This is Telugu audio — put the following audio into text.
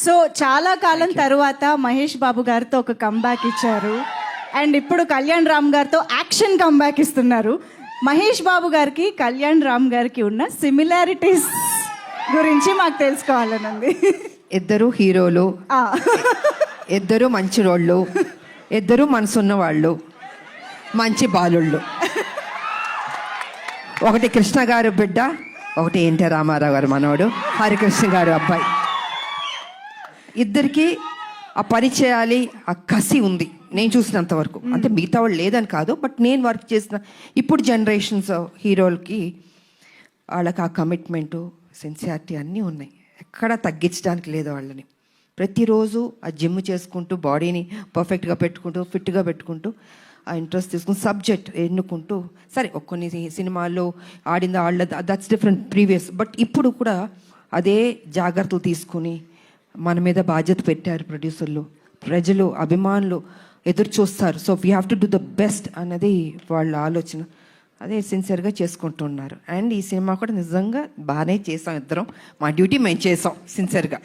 సో చాలా కాలం తరువాత మహేష్ బాబు గారితో ఒక కంబ్యాక్ ఇచ్చారు అండ్ ఇప్పుడు కళ్యాణ్ రామ్ గారితో యాక్షన్ కంబ్యాక్ ఇస్తున్నారు. మహేష్ బాబు గారికి కళ్యాణ్ రామ్ గారికి ఉన్న సిమిలారిటీస్ గురించి మాకు తెలుసుకోవాలనుంది. ఇద్దరు హీరోలు, ఇద్దరు మంచి రోళ్ళు, ఇద్దరు మనసున్న వాళ్ళు, మంచి బాలుళ్ళు. ఒకటి కృష్ణ గారు బిడ్డ, ఒకటి ఎన్టీ రామారావు గారు మనవడు, హరికృష్ణ గారు అబ్బాయి. ఇద్దరికి ఆ పరిచయాలి, ఆ కసి ఉంది నేను చూసినంత వరకు. అంటే మిగతా వాళ్ళు లేదని కాదు, బట్ నేను వర్క్ చేసిన ఇప్పుడు జనరేషన్స్ హీరోలకి వాళ్ళకి ఆ కమిట్మెంటు, సిన్సియారిటీ అన్నీ ఉన్నాయి. ఎక్కడా తగ్గించడానికి లేదు వాళ్ళని. ప్రతిరోజు ఆ జిమ్ చేసుకుంటూ, బాడీని పర్ఫెక్ట్గా పెట్టుకుంటూ, ఫిట్గా పెట్టుకుంటూ, ఆ ఇంట్రెస్ట్ తీసుకుని సబ్జెక్ట్ ఎన్నుకుంటూ, సరే కొన్ని సినిమాల్లో ఆడింది వాళ్ళ దట్స్ డిఫరెంట్ ప్రీవియస్, బట్ ఇప్పుడు కూడా అదే జాగ్రత్తలు తీసుకుని మన మీద బాధ్యత పెట్టారు ప్రొడ్యూసర్లు, ప్రజలు, అభిమానులు ఎదురు చూస్తారు. So we have to do the best అన్నది వాళ్ళ ఆలోచన. అదే సిన్సియర్గా చేసుకుంటున్నారు. అండ్ ఈ సినిమా కూడా నిజంగా బాగానే చేసాం ఇద్దరం. మా డ్యూటీ మేము చేసాం సిన్సియర్గా.